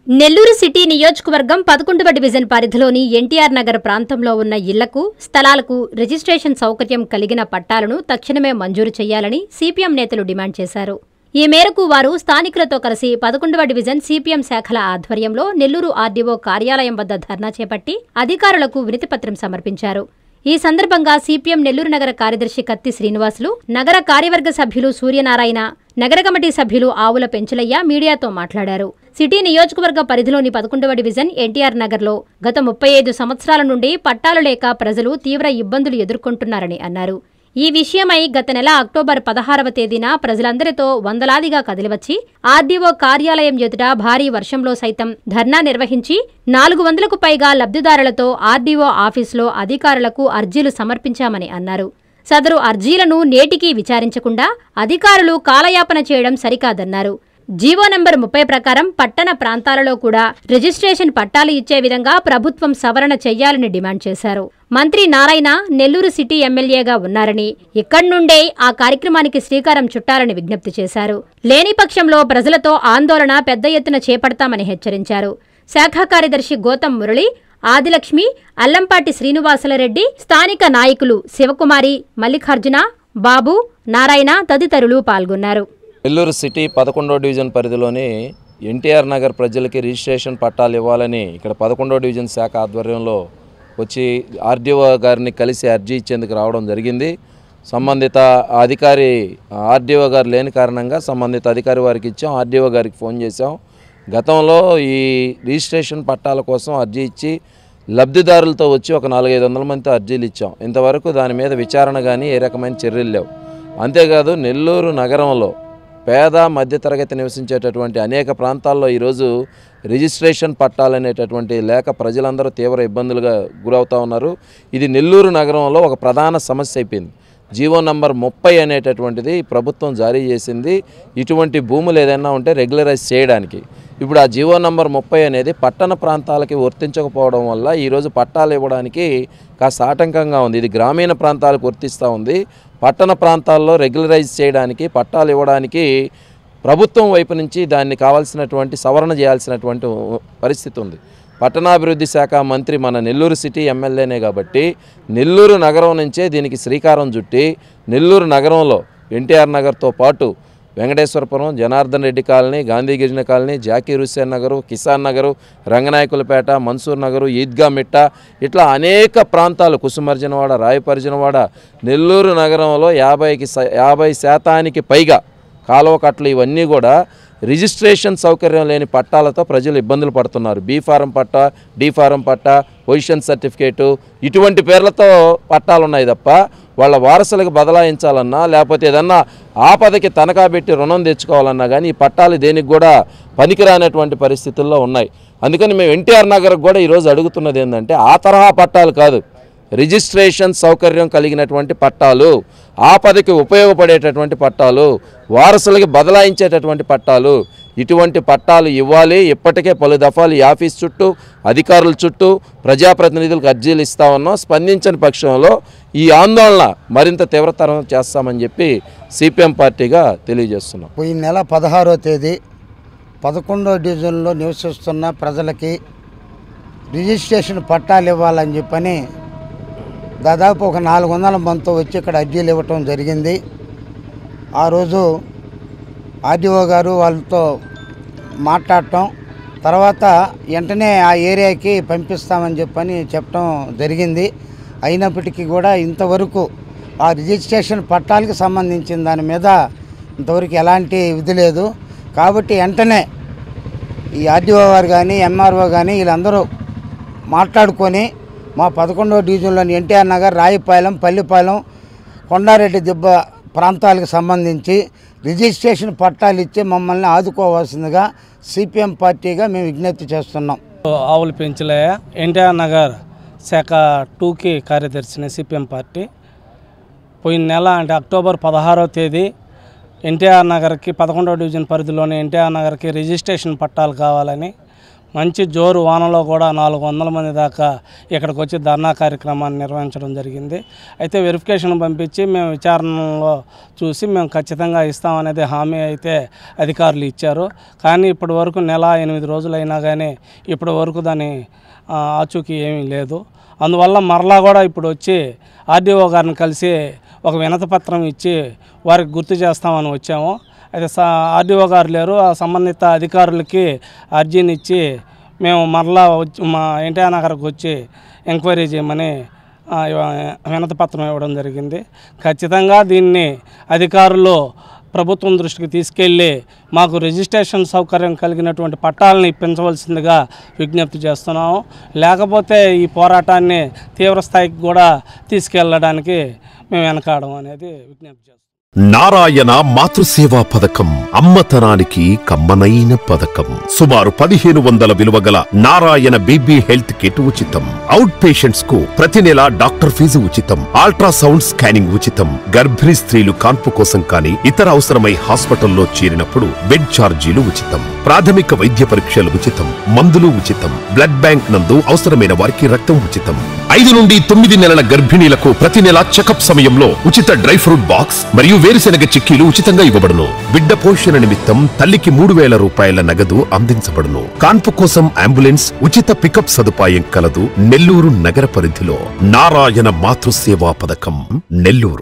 Nellore city నియోజకవర్గం 11వ division పరిధిలోని ఎన్టీఆర్ నగర్ ప్రాంతంలో ఉన్న ఇళ్లకు, స్థలాలకు రిజిస్ట్రేషన్ సౌకర్యం కలిగిన పట్టాలను తక్షణమే మంజూరు చేయాలని సిపిఎం నేతలు డిమాండ్ చేశారు. ఈ మేరకు వారు స్థానికులతో కలిసి 11వ డివిజన్ సిపిఎం శాఖల ఆధ్వర్యంలో నెల్లూరు ఆర్డీఓ కార్యాలయం వద్ద ధర్నా చేపట్టి అధికారులకు వినతిపత్రం సమర్పించారు. ఈ సందర్భంగా సిపిఎం నెల్లూరు నగర కార్యదర్శి కత్తి శ్రీనివాసులు, నగర కార్యవర్గ సభ్యులు సూర్యనారాయణ, నగర కమిటీ సభ్యులు ఆవుల పెంచలయ్య మీడియాతో మాట్లాడారు. సిటీ నియోజకవర్గ పరిధిలోని 11వ డివిజన్ ఎన్టీఆర్ నగర్లో గత 35 సంవత్సరాల నుండి పట్టాలు లేక ప్రజలు తీవ్ర ఇబ్బందులు ఎదుర్కొంటున్నారని అన్నారు. ఈ విషయమై గత నెల అక్టోబర్ 16వ తేదీన ప్రజలందరితో వందలాదిగా కదిలివచ్చి ఆర్డీఓ కార్యాలయం ఎదుట భారీ వర్షంలో సైతం ధర్నా నిర్వహించి 400కు పైగా లబ్ధిదారులతో ఆర్డీఓ ఆఫీసులో అధికారులకు అర్జీలు సమర్పించామని అన్నారు. సదరు అర్జీలను నేటికీ విచారించకుండా అధికారులు కాలయాపన చేయడం సరికాదన్నారు. జీవో నంబర్ 30 ప్రకారం పట్టణ ప్రాంతాలలో కూడా రిజిస్ట్రేషన్ పట్టాలు ఇచ్చే విధంగా ప్రభుత్వం సవరణ చెయ్యాలని డిమాండ్ చేశారు. మంత్రి నారాయణ నెల్లూరు సిటీ ఎమ్మెల్యేగా ఉన్నారని, ఇక్కడి నుండే ఆ కార్యక్రమానికి శ్రీకారం చుట్టాలని విజ్ఞప్తి చేశారు. లేని పక్షంలో ప్రజలతో ఆందోళన పెద్ద ఎత్తున చేపడతామని హెచ్చరించారు. శాఖ కార్యదర్శి గౌతమ్ మురళి, ఆదిలక్ష్మి, అల్లంపాటి శ్రీనివాసులరెడ్డి, స్థానిక నాయకులు శివకుమారి, మల్లికార్జున, బాబు, నారాయణ తదితరులు పాల్గొన్నారు. నెల్లూరు సిటీ 11వ డివిజన్ పరిధిలోని ఎన్టీఆర్ నగర్ ప్రజలకి రిజిస్ట్రేషన్ పట్టాలు ఇవ్వాలని ఇక్కడ 11వ డివిజన్ శాఖ ఆధ్వర్యంలో వచ్చి ఆర్డీఓ గారిని కలిసి అర్జీ ఇచ్చేందుకు రావడం జరిగింది. సంబంధిత అధికారి ఆర్డీఓ గారు లేని కారణంగా సంబంధిత అధికారి వారికి ఇచ్చాం, ఆర్డీఓ గారికి ఫోన్ చేశాం. గతంలో ఈ రిజిస్ట్రేషన్ పట్టాల కోసం అర్జీ ఇచ్చి లబ్ధిదారులతో వచ్చి ఒక 400-500 మందితో అర్జీలు ఇచ్చాం. ఇంతవరకు దాని మీద విచారణ కానీ ఏ రకమైన చర్యలు లేవు. అంతేకాదు నెల్లూరు నగరంలో పేద మధ్యతరగతి నివసించేటటువంటి అనేక ప్రాంతాల్లో ఈరోజు రిజిస్ట్రేషన్ పట్టాలనేటటువంటి లేక ప్రజలందరూ తీవ్ర ఇబ్బందులుగా గురవుతూ ఉన్నారు. ఇది నెల్లూరు నగరంలో ఒక ప్రధాన సమస్య అయిపోయింది. జీవో నంబర్ 30 అనేటటువంటిది ప్రభుత్వం జారీ చేసింది. ఇటువంటి భూములు ఏదైనా ఉంటే రెగ్యులరైజ్ చేయడానికి. ఇప్పుడు ఆ జీవో నంబర్ 30 అనేది పట్టణ ప్రాంతాలకి వర్తించకపోవడం వల్ల ఈరోజు పట్టాలు ఇవ్వడానికి కాస్త ఆటంకంగా ఉంది. ఇది గ్రామీణ ప్రాంతాలకు వర్తిస్తూ ఉంది. పట్టణ ప్రాంతాల్లో రెగ్యులరైజ్ చేయడానికి, పట్టాలు ఇవ్వడానికి ప్రభుత్వం వైపు నుంచి దాన్ని కావాల్సినటువంటి సవరణ చేయాల్సినటువంటి పరిస్థితి ఉంది. పట్టణాభివృద్ధి శాఖ మంత్రి మన నెల్లూరు సిటీ ఎమ్మెల్యేనే కాబట్టి నెల్లూరు నగరం నుంచే దీనికి శ్రీకారం చుట్టి నెల్లూరు నగరంలో ఎన్టీఆర్ నగర్తో పాటు వెంకటేశ్వరపురం, జనార్దన్ రెడ్డి కాలనీ, గాంధీ గిరిజన కాలనీ, జాకీర్ హుస్సేన్ నగరు, కిసాన్ నగరు, రంగనాయకులపేట, మన్సూర్ నగరు, ఈద్గా మిట్ట, ఇట్లా అనేక ప్రాంతాలు, కుసుమర్జనవాడ, రాయపర్జనవాడ, నెల్లూరు నగరంలో 50% పైగా కాలువ కట్టలు ఇవన్నీ కూడా రిజిస్ట్రేషన్ సౌకర్యం లేని పట్టాలతో ప్రజలు ఇబ్బందులు పడుతున్నారు. Be form patta, D form patta, position certificate ఇటువంటి పేర్లతో పట్టాలు ఉన్నాయి తప్ప వాళ్ళ వారసులకు బదలాయించాలన్నా లేకపోతే ఏదన్నా ఆపదకి తనఖా పెట్టి రుణం తెచ్చుకోవాలన్నా కానీ ఈ పట్టాలు దేనికి కూడా పనికిరానటువంటి పరిస్థితుల్లో ఉన్నాయి. అందుకని మేము ఎన్టీఆర్ నగర్కి కూడా ఈరోజు అడుగుతున్నది ఏంటంటే ఆ తరహా పట్టాలు కాదు, రిజిస్ట్రేషన్ సౌకర్యం కలిగినటువంటి పట్టాలు, ఆపదకి ఉపయోగపడేటటువంటి పట్టాలు, వారసులకి బదలాయించేటటువంటి పట్టాలు, ఇటువంటి పట్టాలు ఇవ్వాలి. ఇప్పటికే పలు దఫాలు ఈ ఆఫీస్ చుట్టూ, అధికారుల చుట్టూ, ప్రజాప్రతినిధులకు అర్జీలు ఇస్తా ఉన్నాం. స్పందించని పక్షంలో ఈ ఆందోళన మరింత తీవ్రతరం చేస్తామని చెప్పి సిపిఎం పార్టీగా తెలియజేస్తున్నాం. ఈ నెల 16వ తేదీ 11వ డివిజన్లో నివసిస్తున్న ప్రజలకి రిజిస్ట్రేషన్ పట్టాలు ఇవ్వాలని చెప్పని దాదాపు ఒక 400 మందితో వచ్చి ఇక్కడ అర్జీలు ఇవ్వటం జరిగింది. ఆ రోజు ఆర్డీఓ గారు వాళ్ళతో మాట్లాడటం, తర్వాత వెంటనే ఆ ఏరియాకి పంపిస్తామని చెప్పని చెప్పడం జరిగింది. అయినప్పటికీ కూడా ఇంతవరకు ఆ రిజిస్ట్రేషన్ పట్టాలకు సంబంధించిన దాని మీద ఇంతవరకు ఎలాంటి విధి లేదు. కాబట్టి వెంటనే ఈ ఆర్డీఓ గారు కానీ ఎంఆర్ఓ కానీ వీళ్ళందరూ మాట్లాడుకొని మా 11వ డివిజన్లోని ఎన్టీఆర్ నగర్, రాయిపాలెం, పల్లిపాలెం, కొండారెడ్డి దిబ్బ ప్రాంతాలకు సంబంధించి రిజిస్ట్రేషన్ పట్టాలు ఇచ్చి మమ్మల్ని ఆదుకోవాల్సిందిగా సిపిఎం పార్టీగా మేము విజ్ఞప్తి చేస్తున్నాం. ఆవుల పెంచలయ్య, ఎన్టీఆర్ నగర్ శాఖ 2కి కార్యదర్శిని సిపిఎం పార్టీ. పోయిన నెల అంటే అక్టోబర్ 16వ తేదీ ఎన్టీఆర్ నగర్కి 11వ డివిజన్ పరిధిలోని ఎన్టీఆర్ నగర్కి రిజిస్ట్రేషన్ పట్టాలు కావాలని మంచి జోరు వానలో కూడా 400 మంది దాకా ఇక్కడికి వచ్చి ధర్నా కార్యక్రమాన్ని నిర్వహించడం జరిగింది. అయితే వెరిఫికేషన్ పంపించి మేము విచారణలో చూసి మేము ఖచ్చితంగా ఇస్తామనేది హామీ అయితే అధికారులు ఇచ్చారు. కానీ ఇప్పటి వరకు నెల 8 రోజులైనా కానీ ఇప్పటి వరకు దాని ఆచూకీ ఏమీ లేదు. అందువల్ల మరలా కూడా ఇప్పుడు వచ్చి ఆర్డీఓ గారిని కలిసి ఒక వినతి పత్రం ఇచ్చి వారికి గుర్తు చేస్తామని వచ్చాము. అయితే ఆర్డీఓ గారు లేరు, ఆ సంబంధిత అధికారులకి అర్జీని ఇచ్చి మేము మరలా వచ్చి మా ఎన్టీఆర్ నగర్కి వచ్చి ఎంక్వైరీ చేయమని వినతి పత్రం ఇవ్వడం జరిగింది. ఖచ్చితంగా దీన్ని అధికారులు ప్రభుత్వం దృష్టికి తీసుకెళ్ళి మాకు రిజిస్ట్రేషన్ సౌకర్యం కలిగినటువంటి పట్టాలను ఇప్పించవలసిందిగా విజ్ఞప్తి చేస్తున్నాము. లేకపోతే ఈ పోరాటాన్ని తీవ్రస్థాయికి కూడా తీసుకెళ్ళడానికి మేము వెనకాడడం అనేది విజ్ఞప్తి చేస్తున్నాం. నారాయణ మాతృసేవా పథకం అమ్మతనానికి కమ్మనైన పథకం. సుమారు 1500 విలువ గల నారాయణ బేబీ హెల్త్ కిట్ ఉచితం. అవుట్ పేషెంట్స్ కు ప్రతి నెల డాక్టర్ ఫీజు ఉచితం. అల్ట్రాసౌండ్ స్కానింగ్ ఉచితం. గర్భిణీ స్త్రీలు కాన్పు కోసం కానీ ఇతర అవసరమై హాస్పిటల్లో చేరినప్పుడు బెడ్ ఛార్జీలు ఉచితం. ప్రాథమిక వైద్య పరీక్షలు ఉచితం. మందులు ఉచితం. బ్లడ్ బ్యాంక్ నందు అవసరమైన వారికి రక్తం ఉచితం. 5 నుండి 9 నెలల గర్భిణీలకు ప్రతి నెల చెకప్ సమయంలో ఉచిత డ్రై ఫ్రూట్ బాక్స్ మరియు వేరుశెనగ చిక్కీలు ఉచితంగా ఇవ్వబడును. బిడ్డ పోషణ నిమిత్తం తల్లికి 3000 రూపాయల నగదు అందించబడును. కాన్పు కోసం అంబులెన్స్ ఉచిత పికప్ సదుపాయం కలదు. నెల్లూరు నగర పరిధిలో నారాయణ మాతృసేవా పథకం, నెల్లూరు.